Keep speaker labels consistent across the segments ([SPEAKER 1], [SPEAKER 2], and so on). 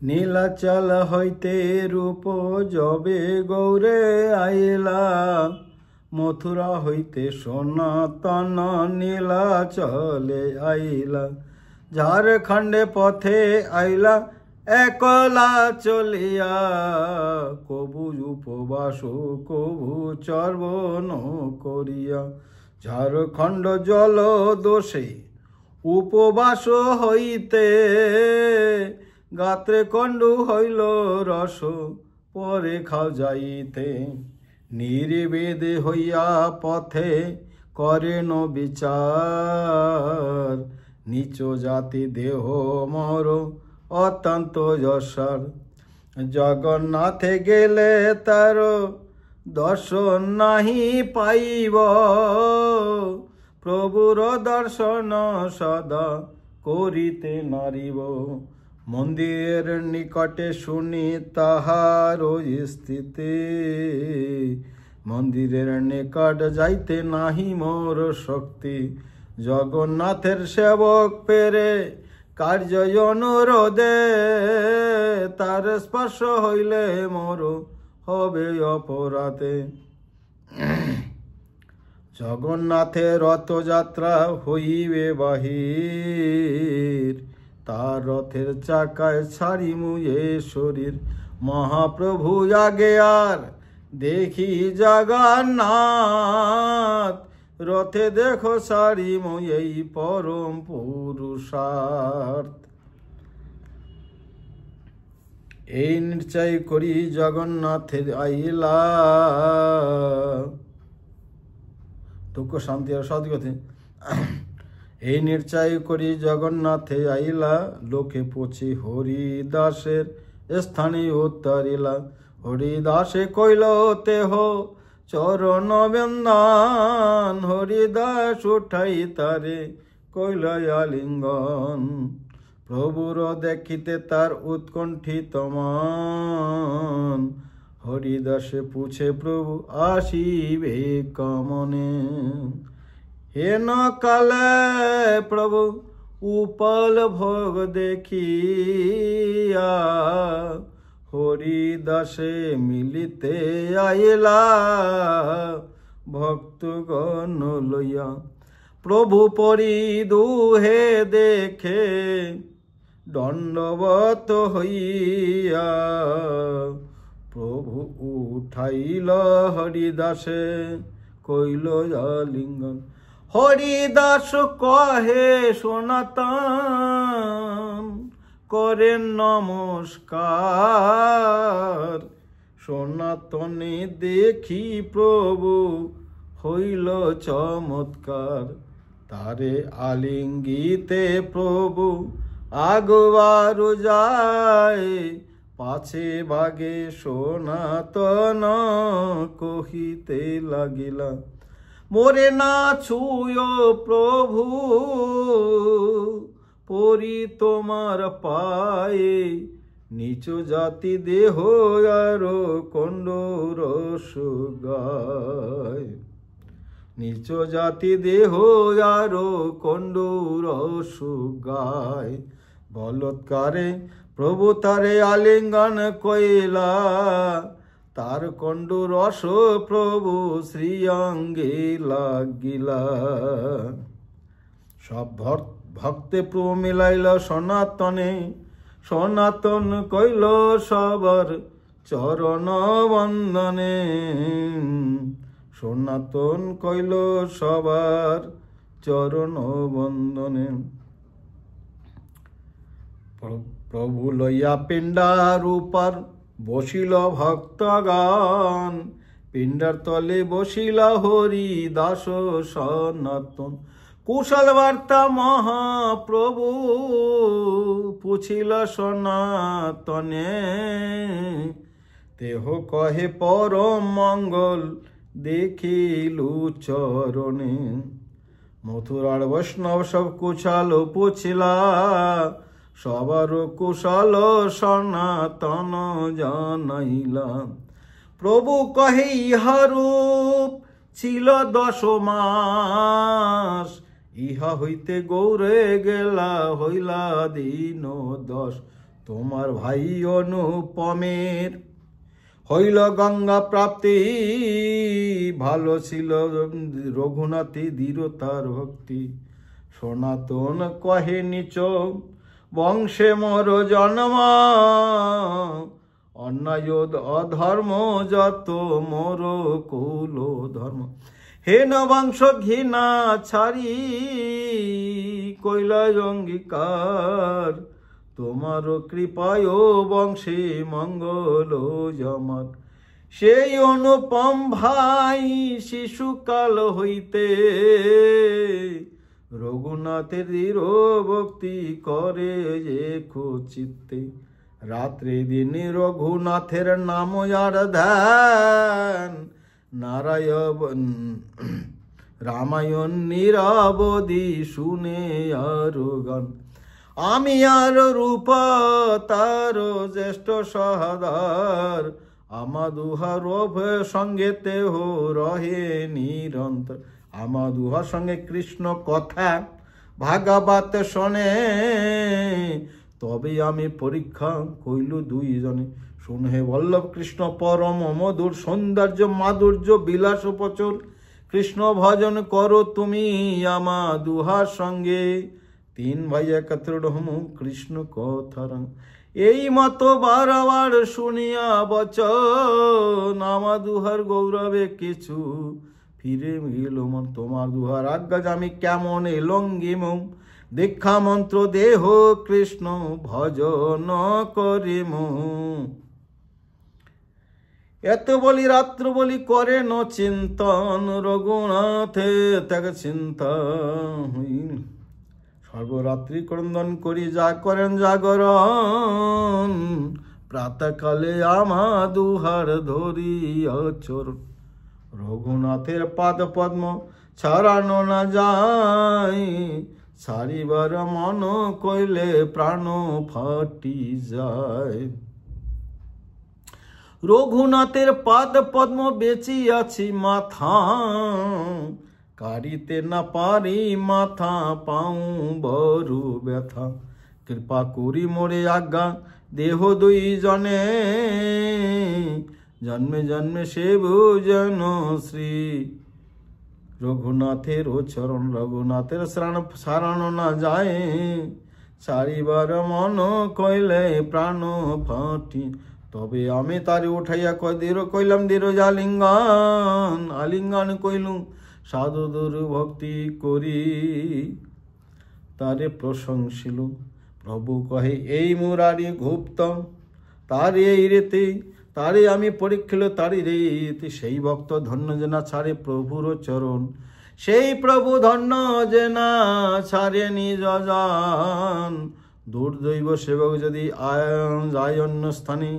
[SPEAKER 1] নীলাচল হইতে রূপ যবে গৌরে আইলা, মথুরা হইতে সনাতন নীলাচলে আইলা। ঝাড়খণ্ডে পথে আইলা একলা চলিয়া, কবু উপবাস কবু চর্বণ করিয়া। ঝাড়খণ্ড জল দোষে উপবাস হইতে, গাত্রে কণ্ডু হইল রস পরে খাও যাইতে। নির্বেদে হইয়া পথে করেন বিচার, নিচ জাতি দেহ মর অত্যন্ত যশার। জগন্নাথে গেলে তার দর্শন নাহি পাইব, প্রভুর দর্শন সদা করিতে নারিব। মন্দিরের নিকটে শুনি তাহার স্থিতি, মন্দিরের নিকট যাইতে নাহি মোর শক্তি। জগন্নাথের সেবক পেরে কার্য অনুরোধে, তার স্পর্শ হইলে মোর হবে অপরাধে। জগন্নাথের রথযাত্রা হইবে বাহির, তার রথের চাকায় ছাড়ি মুয়ে শরীর। মহাপ্রভু আগে আর দেখি জগন্নাথ, রথে দেখো সারি মুয়ে পরম পুরুষার্থ। এই নিশ্চয় করি জগন্নাথের আইলা, দুঃখ শান্তি আর সদ্গতি। এই নিশ্চয় করি জগন্নাথে আইলা, লোকে পচি হরিদাসের স্থানে উত্তরিলা। হরিদাসে কইল তেহ চরণ বন্দন, হরিদাস উঠাই তারে কইল আলিঙ্গন। প্রভুর দেখিতে তার উৎকণ্ঠিত মন, হরিদাসে পুছে প্রভু আসিবে কমনে। হেন কালে প্রভু উপল ভোগ দেখিয়া, হরিদাসে মিলিতে আইলা ভক্তগণ লইয়া। প্রভু পরি দুহে দেখে দণ্ডবত হইয়া, প্রভু উঠাইল হরিদাসে কইল আলিঙ্গন। হরিদাস কহে সনাতন করেন নমস্কার, সনাতনে দেখি প্রভু হইল চমৎকার। তারে আলিঙ্গিতে প্রভু আগবারু যায়, পাছে বাগে সনাতন কহিতে লাগিলা। মোরে না ছুঁয় প্রভু পরি তোমার পায়ে, নিচ জাতি দেহ আর কণ্ডর সুগায়। নিচ জাতি দেহ আর কণ্ডর সুগায়। বলৎকারে প্রভু তারে আলিঙ্গন কইলা, তার কণ্ডু রস প্রভু শ্রীঅঙ্গে লাগিলা। সব ভক্তে প্রভু মিলাইল সনাতনে, সনাতন কইল সবার চরণ বন্দনে। সনাতন কইল সবার চরণ বন্দনে। প্রভু লইয়া পিণ্ডার উপর বসিল ভক্তগণ, পিণ্ডার তলে বসিল হরি দাস সনাতন। কুশল বার্তা মহাপ্রভু পুছিল সনাতনে, তেহ কহে পরম মঙ্গল দেখিলু চরণে। মথুরার বৈষ্ণব সব কুশল পুছিলা, সবার কুশল সনাতন জানাইলা। প্রভু কহে ইহা রূপ ছিল 10 মাস, ইহা হইতে গৌরে গেলা হইলা দিন 10। তোমার ভাই অনুপমের হইল গঙ্গা প্রাপ্তি, ভালো ছিল রঘুনাথে দৃঢ়তার ভক্তি। সনাতন কহে নিচ বংশে মোর জন্ম, অন্যায় অধর্ম যত মোর কুল ধর্ম। হে নবংশ ঘৃণা ছাড়ি কৈলাস অঙ্গীকার, তোমার কৃপায় বংশে মঙ্গল জমার। সেই অনুপম ভাই শিশুকাল হইতে রঘুনাথের দৃঢ় ভক্তি করে যে চিত্তে। রাত্রে দিনে রঘুনাথের নাম যার ধ্যান, নারায়ণ রামায়ণ নিরাবধি শুনে আর গান। আমি আর রূপ তার জ্যেষ্ঠ সহাদার, আমা দুহার সঙ্গেতে হো রহে নিরন্তর। আমা দুহার সঙ্গে কৃষ্ণ কথা ভাগবত শোনে, তবে আমি পরীক্ষা কইল দুইজনে। শুনে বল্লভ কৃষ্ণ পরম মধুর, সৌন্দর্য মাধুর্য বিলাস প্রচুর। কৃষ্ণ ভজন করো তুমি আমা দুহার সঙ্গে, তিন ভাই একত্র হমু কৃষ্ণ কথার। এই মতো বারবার শুনিয়া বচন, আমা দুহার গৌরবে কিছু ফিরে গেল মন। তোমার দুহার আজ্ঞা আমি কেমন লঙ্গিম, দীক্ষা মন্ত্র দেহ কৃষ্ণ ভজন করিম। এত বলি রাত্র বলি করে ন চিন্তন, রঘুনাথে ত্যাগ চিন্তা হইল। সর্বরাত্রি ক্রন্দন করি যা করেন জাগরণ, প্রাতকালে আমা দুহার ধরিয়া চরণ। রঘুনাথের পাদ পদ্ম ছাড়ানো না যায়, ছাড়িবার মন কইলে প্রাণ ফাটি যায়। রঘুনাথের পাদ পদ্ম বেচিয়াছি মাথা, কারিতে না পারি মাথা পাও বড় ব্যথা। কৃপা করি মোরে আজ্ঞা দেহ দুই জনে, জন্মে জন্মে সেব যেন শ্রী রঘুনাথের চরণ। রঘুনাথের শরণ না যায়, ছাড়িবার মন কইলে প্রাণ ফাটি। তবে আমি তারে উঠাইয়া কইলাম দৃঢ় আলিঙ্গন, আলিঙ্গন কইলু সাধু দুরু ভক্তি করি। তারে প্রশংসিল প্রভু কহে এই মুরারি গুপ্ত, তারে এই রেতে তারে আমি পরীক্ষিল তারি রেতে। সেই ভক্ত ধন্য যে না ছাড়ে প্রভুর চরণ, সেই প্রভু ধন্য যে না ছাড়ে নিজ জান। দুর্দৈব সেবক যদি যায় অন্য স্থানে,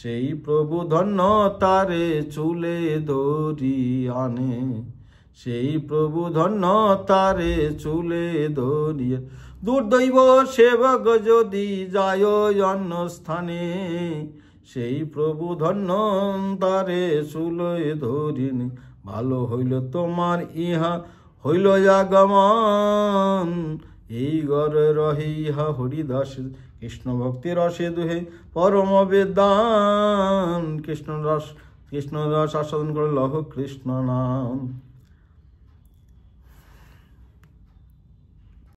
[SPEAKER 1] সেই প্রভু ধন্য তারে চুলে ধরি আনে। সেই প্রভু ধন্য তারে চুলে ধরিয়ে। দুর্দৈব সেবক যদি যায় অন্য স্থানে, সেই প্রভু ধন্য তারে চুলে ধরিনি। ভালো হইল তোমার ইহা হইল আগমন, এই ঘরে রহে ইহা হরিদাস। কৃষ্ণ ভক্তি রসে দুহে পরম বেদান, কৃষ্ণ রস আস্বাদন করে লহ কৃষ্ণ নাম।